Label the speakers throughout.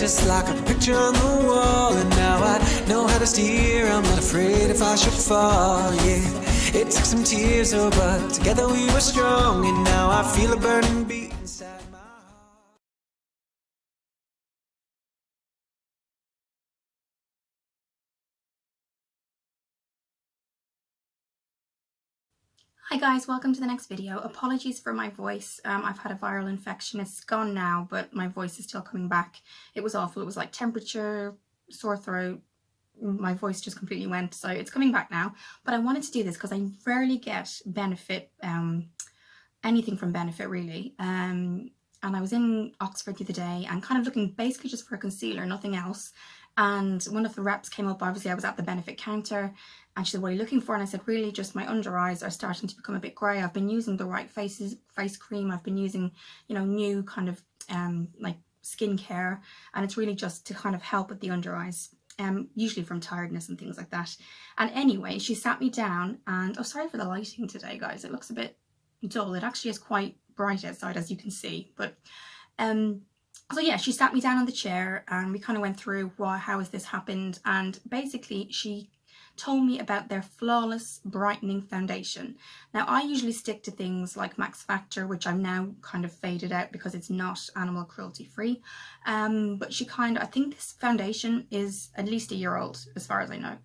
Speaker 1: just like a picture on the wall. And now I know how to steer, I'm not afraid if I should fall, yeah. It took some tears, oh, but together we were strong. And now I feel a burning beat inside my heart.
Speaker 2: Hi guys, welcome to the next video. Apologies for my voice. I've had a viral infection. It's gone now, but my voice is still coming back. It was awful. It was like temperature, sore throat. My voice just completely went, so it's coming back now. But I wanted to do this because I rarely get benefit, anything from benefit really. And I was in Oxford the other day and kind of looking basically just for a concealer, nothing else. And one of the reps came up, obviously I was at the benefit counter, and she said, what are you looking for? And I said, really just my under eyes are starting to become a bit grey. I've been using the right face cream. I've been using, you know, new kind of like skincare, and it's really just to kind of help with the under eyes, usually from tiredness and things like that. And anyway, she sat me down and, oh, sorry for the lighting today, guys. It looks a bit dull. It actually is quite bright outside, as you can see. But so yeah, she sat me down on the chair and we kind of went through how has this happened, and basically she told me about their flawless brightening foundation. Now I usually stick to things like Max Factor, which I'm now kind of faded out because it's not animal cruelty free, but she kind of, I think this foundation is at least a year old as far as I know.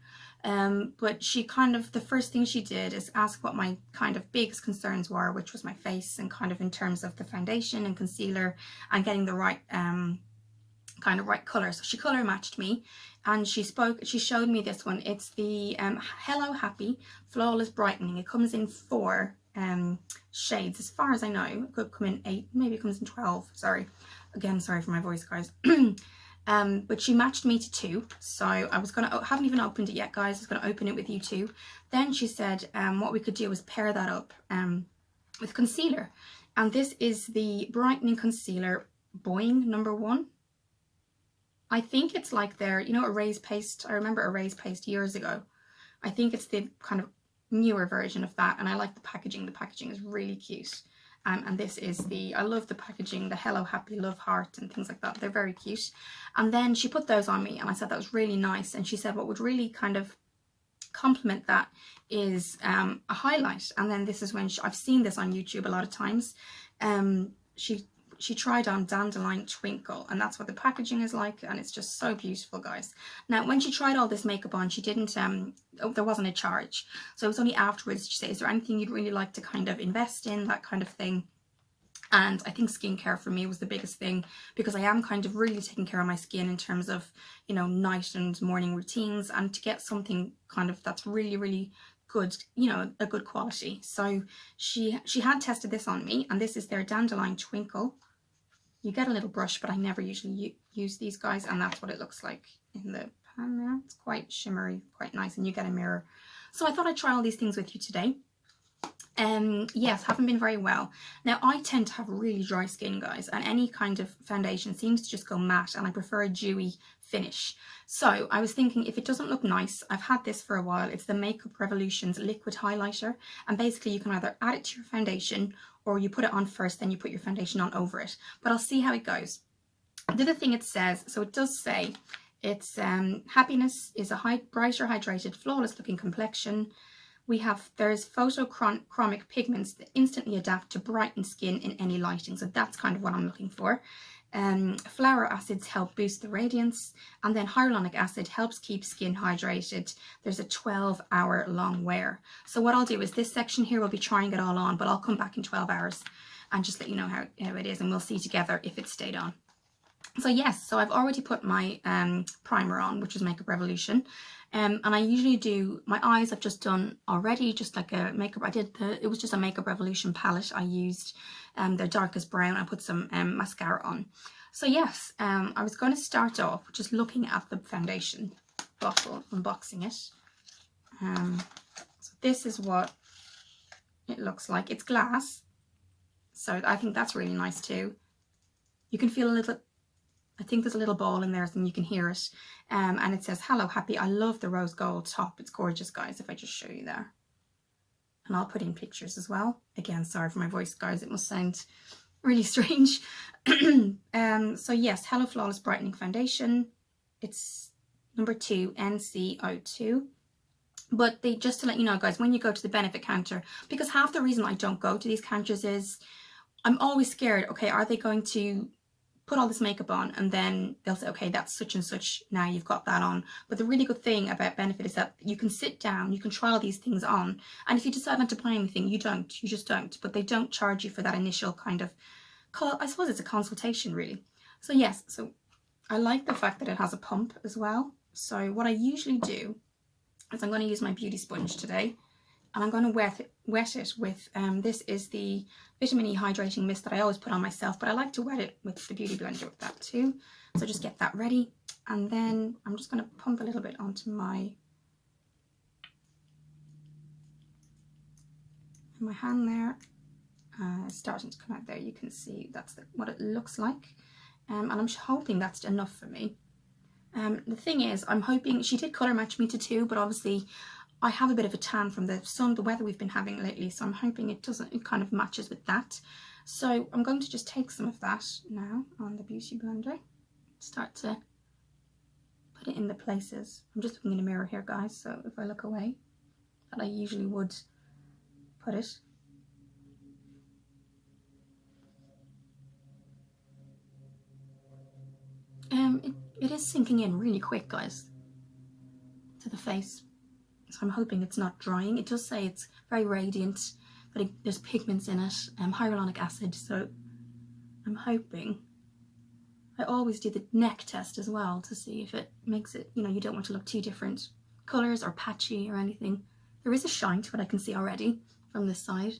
Speaker 2: But she kind of, the first thing she did is ask what my kind of biggest concerns were, which was my face, and kind of in terms of the foundation and concealer and getting the right kind of right colour. So she colour matched me, and she showed me this one. It's the Hello Happy Flawless Brightening. It comes in 4 shades as far as I know. It could come in 8, maybe it comes in 12. Sorry, again, sorry for my voice, guys. But she matched me to 2, so I was gonna, haven't even opened it yet, guys. I was gonna open it with you too. Then she said what we could do is pair that up with concealer, and this is the brightening concealer Boing #1. I think it's like their, you know, Erase Paste. I remember Erase Paste years ago. I think it's the kind of newer version of that, and I like the packaging. The packaging is really cute. And this is I love the packaging, the Hello Happy Love Heart and things like that. They're very cute. And then she put those on me and I said that was really nice. And she said what would really kind of complement that is a highlight. And then this is when I've seen this on YouTube a lot of times. She tried on Dandelion Twinkle, and that's what the packaging is like, and it's just so beautiful, guys. Now, when she tried all this makeup on, she didn't, there wasn't a charge. So it was only afterwards she said, is there anything you'd really like to kind of invest in, that kind of thing? And I think skincare for me was the biggest thing, because I am kind of really taking care of my skin in terms of, you know, night and morning routines, and to get something kind of that's really, really good, you know, a good quality. So she had tested this on me, and this is their Dandelion Twinkle. You get a little brush, but I never usually use these, guys, and that's what it looks like in the pan there. It's quite shimmery, quite nice, and you get a mirror. So I thought I'd try all these things with you today. Yes, haven't been very well. Now, I tend to have really dry skin, guys, and any kind of foundation seems to just go matte, and I prefer a dewy finish. So I was thinking, if it doesn't look nice, I've had this for a while. It's the Makeup Revolution's liquid highlighter, and basically you can either add it to your foundation or you put it on first, then you put your foundation on over it. But I'll see how it goes. The other thing it says, so it does say, it's happiness is a brighter, hydrated, flawless looking complexion. There's photochromic pigments that instantly adapt to brighten skin in any lighting. So that's kind of what I'm looking for. Flower acids help boost the radiance, and then hyaluronic acid helps keep skin hydrated. There's a 12-hour long wear. So what I'll do is this section here, we'll be trying it all on, but I'll come back in 12 hours and just let you know how it is, and we'll see together if it stayed on. So yes, so I've already put my primer on, which is Makeup Revolution. And I usually do my eyes. I've just done already, just like a makeup. It was just a Makeup Revolution palette. I used their darkest brown. I put some mascara on. So yes, I was going to start off just looking at the foundation bottle, unboxing it. So this is what it looks like. It's glass, so I think that's really nice too. You can feel a little, I think there's a little ball in there, and you can hear it. And it says, Hello Happy. I love the rose gold top. It's gorgeous, guys, if I just show you there. And I'll put in pictures as well. Again, sorry for my voice, guys. It must sound really strange. So yes, Hello Flawless Brightening Foundation. It's number 2, NC02. But they, just to let you know, guys, when you go to the benefit counter, because half the reason I don't go to these counters is I'm always scared, okay, are they going to put all this makeup on and then they'll say, okay, that's such and such, now you've got that on. But the really good thing about benefit is that you can sit down, you can try all these things on, and if you decide not to buy anything, you just don't. But they don't charge you for that initial kind of, I suppose it's a consultation really. So yes, so I like the fact that it has a pump as well. So what I usually do is I'm going to use my beauty sponge today, and I'm going to wet it with, this is the Vitamin E Hydrating Mist that I always put on myself, but I like to wet it with the Beauty Blender with that too. So just get that ready, and then I'm just going to pump a little bit onto my hand there. It's starting to come out there. You can see that's what it looks like, and I'm hoping that's enough for me. The thing is, I'm hoping, she did colour match me to 2, but obviously I have a bit of a tan from the sun, the weather we've been having lately, so I'm hoping it kind of matches with that. So I'm going to just take some of that now on the Beauty Blender, start to put it in the places. I'm just looking in a mirror here, guys, so if I look away, that I usually would put it. It is sinking in really quick, guys, to the face. So I'm hoping it's not drying. It does say it's very radiant, but there's pigments in it, hyaluronic acid, so I'm hoping. I always do the neck test as well to see if it makes it, you know, you don't want to look too different colours or patchy or anything. There is a shine to it, I can see already from this side.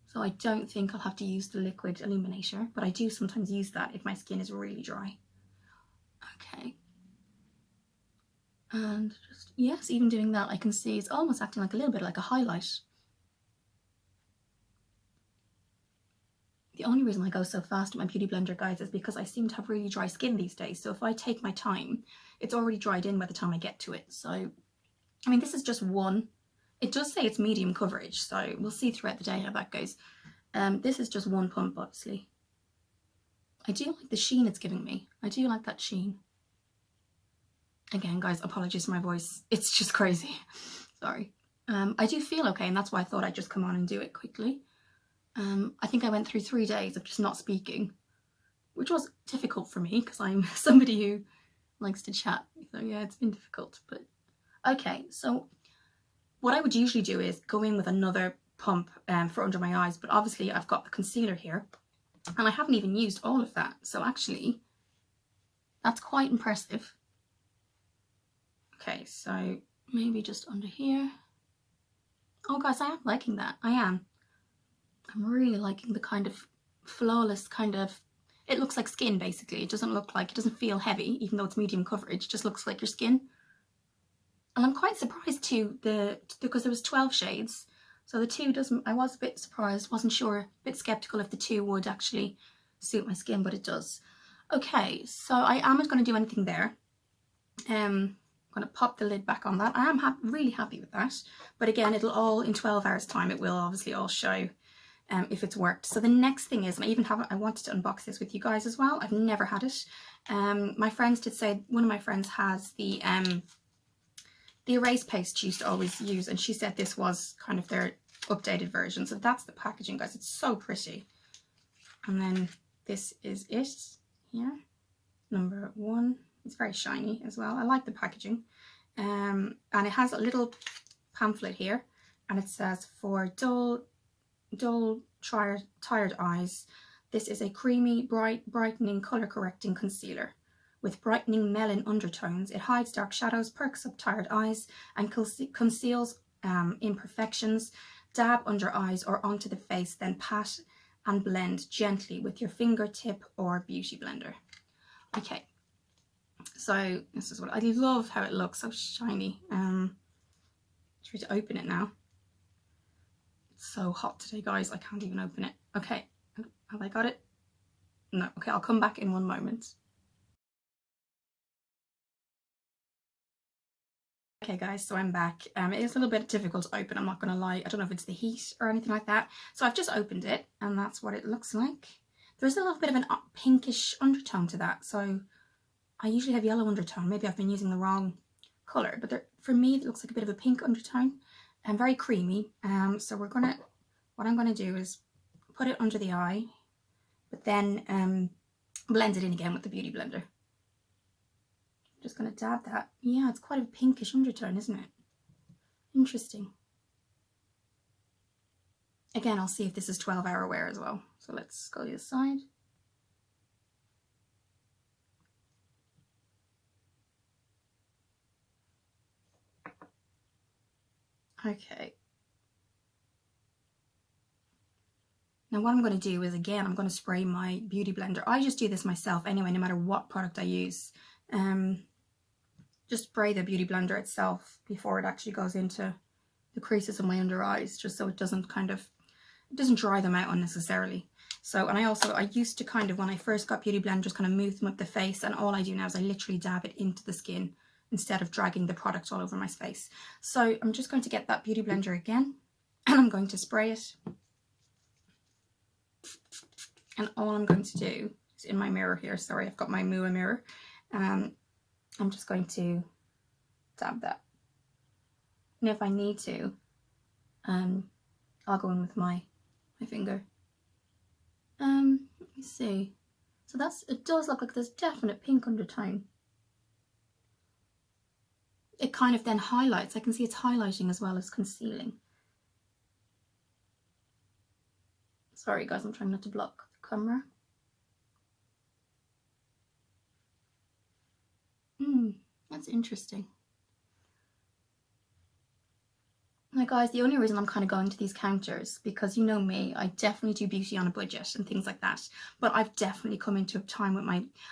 Speaker 2: So I don't think I'll have to use the liquid illuminator, but I do sometimes use that if my skin is really dry. Okay. And just, yes, even doing that, I can see it's almost acting like a little bit like a highlight. The only reason I go so fast with my Beauty Blender, guys, is because I seem to have really dry skin these days. So if I take my time, it's already dried in by the time I get to it. So, I mean, this is just one. It does say it's medium coverage, so we'll see throughout the day how that goes. This is just one pump, obviously. I do like the sheen it's giving me. I do like that sheen. Again, guys, apologies for my voice. It's just crazy. Sorry. I do feel okay, and that's why I thought I'd just come on and do it quickly. I think I went through 3 days of just not speaking, which was difficult for me because I'm somebody who likes to chat. So yeah, it's been difficult, but okay. So what I would usually do is go in with another pump for under my eyes, but obviously I've got the concealer here and I haven't even used all of that. So actually that's quite impressive. Okay, so maybe just under here. Oh guys, I am liking that. I am. I'm really liking the kind of flawless kind of, it looks like skin basically. It doesn't look like, it doesn't feel heavy, even though it's medium coverage. It just looks like your skin. And I'm quite surprised too, because there was 12 shades. So the 2 doesn't, I was a bit surprised, wasn't sure, a bit skeptical if the 2 would actually suit my skin, but it does. Okay, so I am not going to do anything there. I'm going to pop the lid back on that. I am really happy with that. But again, it'll all, in 12 hours time, it will obviously all show if it's worked. So the next thing is, and I wanted to unbox this with you guys as well. I've never had it. My friends did say, one of my friends has the erase paste she used to always use, and she said this was kind of their updated version. So that's the packaging, guys. It's so pretty. And then this is it here, number 1. It's very shiny as well. I like the packaging. And it has a little pamphlet here, and it says, for dull tired eyes, this is a creamy, brightening, colour correcting concealer with brightening melon undertones. It hides dark shadows, perks up tired eyes, and conceals imperfections. Dab under eyes or onto the face, then pat and blend gently with your fingertip or beauty blender. Okay, so this is what I love, how it looks, so shiny. Try to open it now. So hot today, guys, I can't even open it. Okay, have I got it? No. Okay, I'll come back in one moment. Okay guys, so I'm back. It is a little bit difficult to open, I'm not going to lie. I don't know if it's the heat or anything like that. So I've just opened it and that's what it looks like. There's a little bit of an pinkish undertone to that. So I usually have yellow undertone. Maybe I've been using the wrong colour. But for me, it looks like a bit of a pink undertone and very creamy. So what I'm going to do is put it under the eye, but then blend it in again with the Beauty Blender. Just going to dab that. Yeah, it's quite a pinkish undertone, isn't it? Interesting. Again, I'll see if this is 12-hour wear as well. So let's go to the side. Okay. Now what I'm going to do is, again, I'm going to spray my Beauty Blender. I just do this myself anyway, no matter what product I use. Just spray the Beauty Blender itself before it actually goes into the creases of my under eyes, just so it doesn't dry them out unnecessarily. So, and I used to kind of, when I first got Beauty Blenders, kind of move them up the face, and all I do now is I literally dab it into the skin instead of dragging the product all over my face. So I'm just going to get that Beauty Blender again, and I'm going to spray it. And all I'm going to do is, in my mirror here, sorry, I've got my Mua mirror, I'm just going to dab that. And if I need to, I'll go in with my finger. Let me see. So it does look like there's definite pink undertone. It kind of then highlights. I can see it's highlighting as well as concealing. Sorry guys, I'm trying not to block the camera. That's interesting. Now guys, the only reason I'm kind of going to these counters, because you know me, I definitely do beauty on a budget and things like that. But I've definitely come into a time with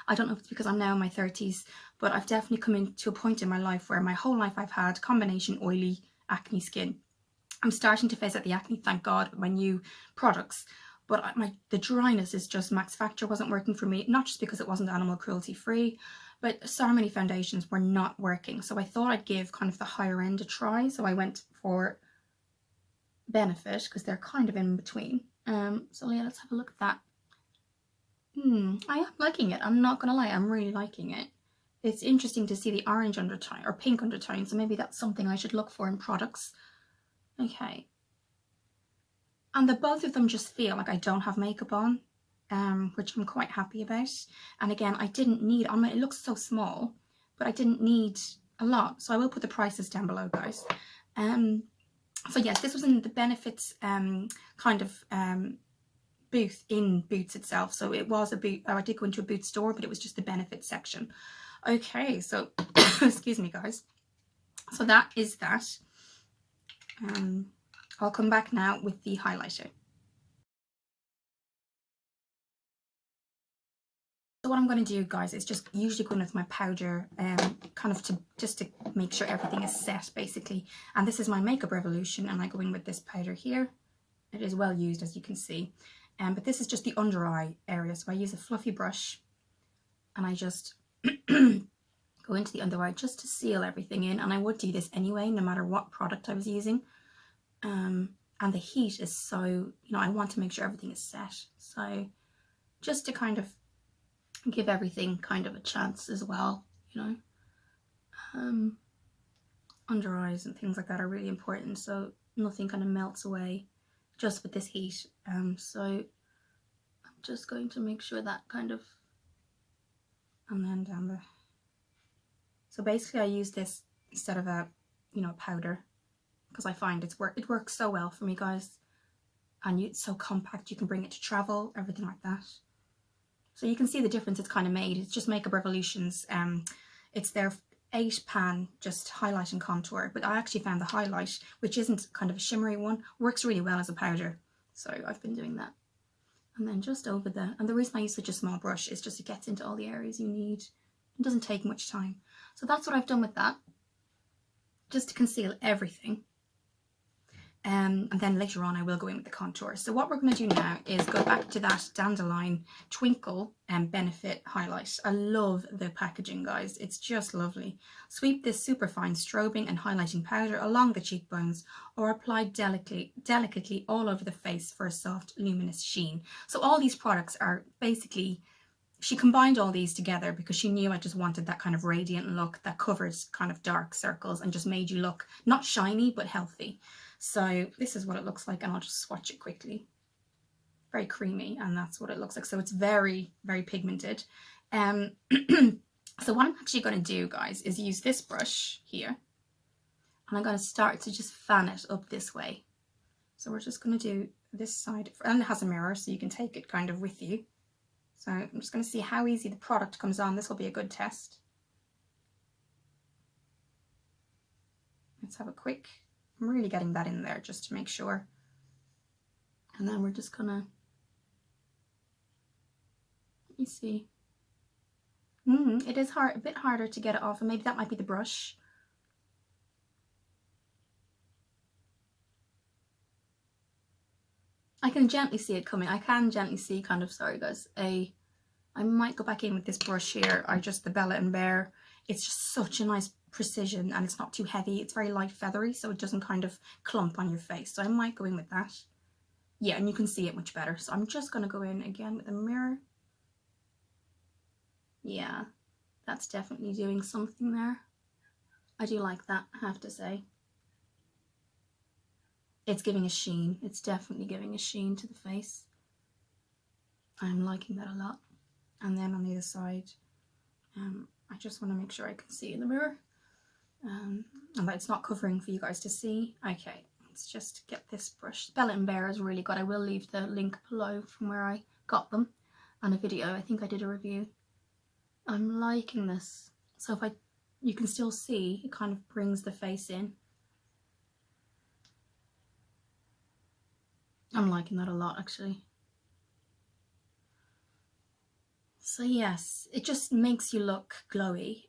Speaker 2: I don't know if it's because I'm now in my 30s, but I've definitely come into a point in my life where my whole life I've had combination oily acne skin. I'm starting to phase out the acne, thank God, with my new products. But the dryness is just max factor, wasn't working for me, not just because it wasn't animal cruelty free, but so many foundations were not working. So I thought I'd give kind of the higher end a try. So I went for Benefit, because they're kind of in between. So yeah, let's have a look at that. I am liking it. I'm not gonna lie, I'm really liking it. It's interesting to see the orange undertone or pink undertone, so maybe that's something I should look for in products. Okay. And both of them just feel like I don't have makeup on, which I'm quite happy about. And again, I didn't need, it looks so small, but I didn't need a lot. So I will put the prices down below, guys. So yes, this was in the Benefits kind of booth in Boots itself. So it was a boot. I did go into a Boots store, but it was just the Benefits section. Okay, so excuse me, guys. So that is that. I'll come back now with the highlighter. So what I'm going to do, guys, is just usually go in with my powder, kind of just to make sure everything is set, basically. And this is my Makeup Revolution, and I go in with this powder here. It is well used, as you can see. But this is just the under eye area, so I use a fluffy brush, and I just go into the under eye just to seal everything in. And I would do this anyway, no matter what product I was using. And the heat is so, you know, I want to make sure everything is set. So just to kind of give everything kind of a chance as well, you know. Under eyes and things like that are really important, so nothing kind of melts away just with this heat. So I'm just going to make sure that kind of, and then down there. So basically I use this instead of a, you know, powder, because I find it works so well for me, guys. And it's so compact, you can bring it to travel, everything like that. So you can see the difference it's kind of made. It's just Makeup Revolutions. It's their 8-pan just highlight and contour, but I actually found the highlight, which isn't kind of a shimmery one, works really well as a powder. So I've been doing that. And then just over and the reason I use such a small brush is just it gets into all the areas you need. It doesn't take much time. So that's what I've done with that, just to conceal everything. And then later on I will go in with the contour. So what we're going to do now is go back to that Dandelion Twinkle and Benefit highlight. I love the packaging, guys. It's just lovely. Sweep this superfine strobing and highlighting powder along the cheekbones, or apply delicately all over the face for a soft, luminous sheen. So all these products are basically, she combined all these together because she knew I just wanted that kind of radiant look that covers kind of dark circles and just made you look not shiny but healthy. So this is what it looks like, and I'll just swatch it quickly. Very creamy, and that's what it looks like. So it's very, very pigmented. So what I'm actually going to do, guys, is use this brush here, and I'm going to start to just fan it up this way. So we're just going to do this side, and it has a mirror so you can take it kind of with you. So I'm just going to see how easy the product comes on. This will be a good test. Let's have a quick, I'm really getting that in there just to make sure. And then we're just gonna, let me see. It is hard, a bit harder to get it off, and maybe that might be the brush. I can gently see it coming. I can gently see kind of, sorry guys, I might go back in with this brush here. The Bella & Bear. It's just such a nice precision, and it's not too heavy. It's very light feathery, so it doesn't kind of clump on your face. So I might go in with that. Yeah, and you can see it much better. So I'm just going to go in again with a mirror. Yeah, that's definitely doing something there. I do like that, I have to say. It's giving a sheen. It's definitely giving a sheen to the face. I'm liking that a lot. And then on the other side, I just want to make sure I can see in the mirror. And that it's not covering for you guys to see. Okay, let's just get this brush. Bella & Bear is really good. I will leave the link below from where I got them and a video. I think I did a review. I'm liking this. So if you can still see, it kind of brings the face in. I'm liking that a lot, actually. So yes, it just makes you look glowy.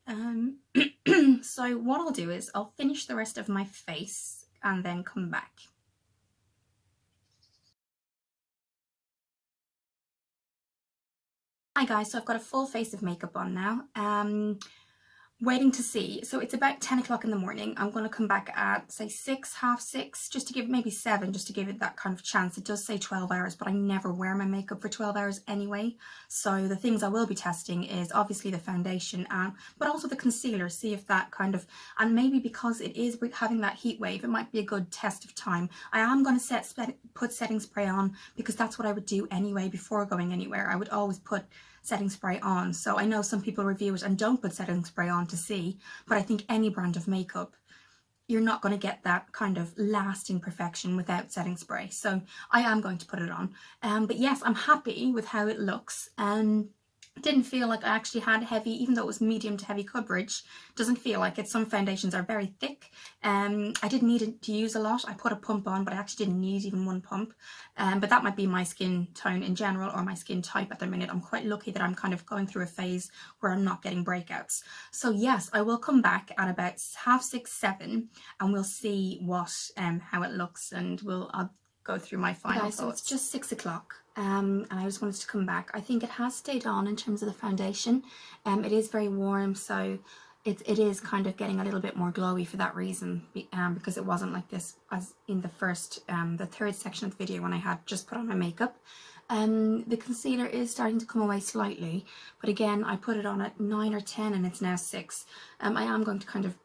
Speaker 2: So what I'll do is I'll finish the rest of my face and then come back. Hi guys, so I've got a full face of makeup on now. Waiting to see. So it's about 10 o'clock in the morning. I'm going to come back at say 6, half 6, just to give, maybe 7, just to give it that kind of chance. It does say 12 hours, but I never wear my makeup for 12 hours anyway. So the things I will be testing is obviously the foundation, but also the concealer. See if that kind of, and maybe because it is having that heat wave, it might be a good test of time. I am going to put setting spray on because that's what I would do anyway before going anywhere. I would always put setting spray on. So I know some people review it and don't put setting spray on to see, but I think any brand of makeup, you're not going to get that kind of lasting perfection without setting spray. So I am going to put it on. But yes, I'm happy with how it looks. Didn't feel like I actually had heavy, even though it was medium to heavy coverage. Doesn't feel like it. Some foundations are very thick. I didn't need to use a lot. I put a pump on, but I actually didn't need even one pump. But that might be my skin tone in general, or my skin type at the minute. I'm quite lucky that I'm kind of going through a phase where I'm not getting breakouts. So yes, I will come back at about half 6, 7, and we'll see what how it looks, and I'll go through my final thoughts. So it's just 6 o'clock. And I just wanted to come back. I think it has stayed on in terms of the foundation. It is very warm, so it is kind of getting a little bit more glowy for that reason, because it wasn't like this as in the third section of the video when I had just put on my makeup. The concealer is starting to come away slightly, but again, I put it on at 9 or 10 and it's now 6. I am going to kind of,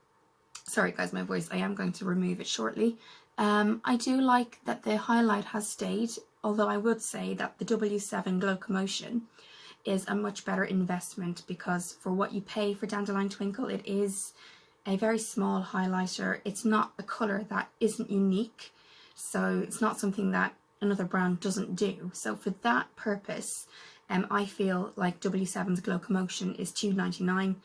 Speaker 2: sorry guys, my voice, I am going to remove it shortly. I do like that the highlight has stayed, although I would say that the W7 Glow Commotion is a much better investment, because for what you pay for Dandelion Twinkle, it is a very small highlighter. It's not a colour that isn't unique, so it's not something that another brand doesn't do. So for that purpose, I feel like W7's Glow Commotion is $2.99.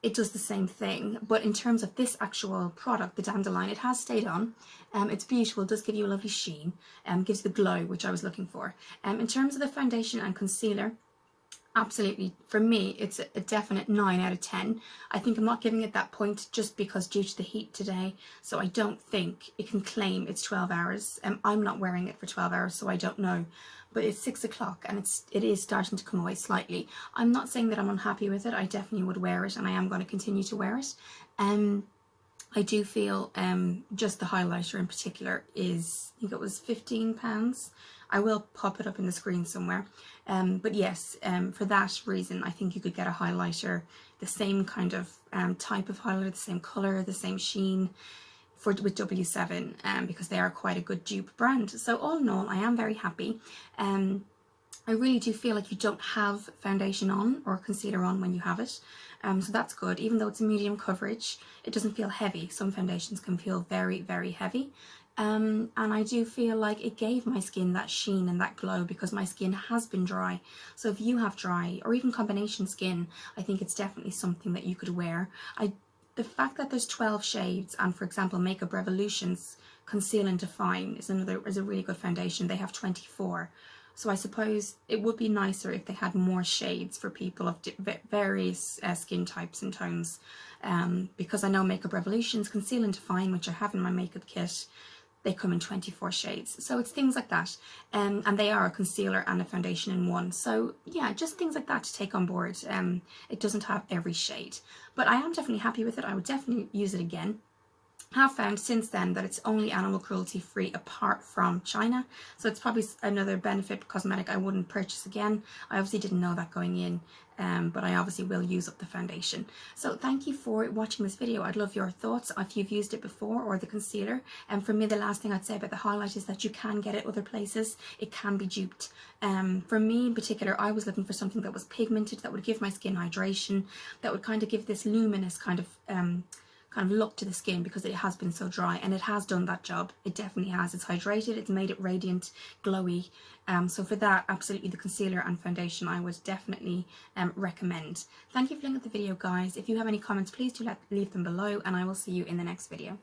Speaker 2: It does the same thing, but in terms of this actual product, the Dandelion, it has stayed on. It's beautiful, it does give you a lovely sheen, gives the glow which I was looking for. In terms of the foundation and concealer, absolutely, for me, it's a definite 9 out of 10. I think I'm not giving it that point just because due to the heat today, so I don't think it can claim it's 12 hours. I'm not wearing it for 12 hours, so I don't know. But it's 6 o'clock and it is starting to come away slightly. I'm not saying that I'm unhappy with it. I definitely would wear it, and I am going to continue to wear it. I do feel just the highlighter in particular is, I think it was £15. I will pop it up in the screen somewhere. But yes, for that reason, I think you could get a highlighter, the same kind of type of highlighter, the same colour, the same sheen with W7, because they are quite a good dupe brand. So all in all, I am very happy. I really do feel like you don't have foundation on or concealer on when you have it. So that's good. Even though it's a medium coverage, it doesn't feel heavy. Some foundations can feel very, very heavy. And I do feel like it gave my skin that sheen and that glow because my skin has been dry. So if you have dry or even combination skin, I think it's definitely something that you could wear. The fact that there's 12 shades, and for example, Makeup Revolution's Conceal and Define is a really good foundation. They have 24. So I suppose it would be nicer if they had more shades for people of various skin types and tones, because I know Makeup Revolution's Conceal and Define, which I have in my makeup kit, they come in 24 shades. So it's things like that, and they are a concealer and a foundation in one. So yeah, just things like that to take on board. It doesn't have every shade, but I am definitely happy with it. I would definitely use it again. Have found since then that it's only animal cruelty free apart from China, so it's probably another benefit cosmetic I wouldn't purchase again. I obviously didn't know that going in, but I obviously will use up the foundation. So thank you for watching this video. I'd love your thoughts if you've used it before, or the concealer. And for me, the last thing I'd say about the highlight is that you can get it other places. It can be duped. For me in particular, I was looking for something that was pigmented, that would give my skin hydration, that would kind of give this luminous kind of look to the skin, because it has been so dry, and it has done that job. It definitely has. It's hydrated, it's made it radiant, glowy. So for that, absolutely the concealer and foundation I would definitely recommend. Thank you for looking at the video, guys. If you have any comments, please do leave them below, and I will see you in the next video.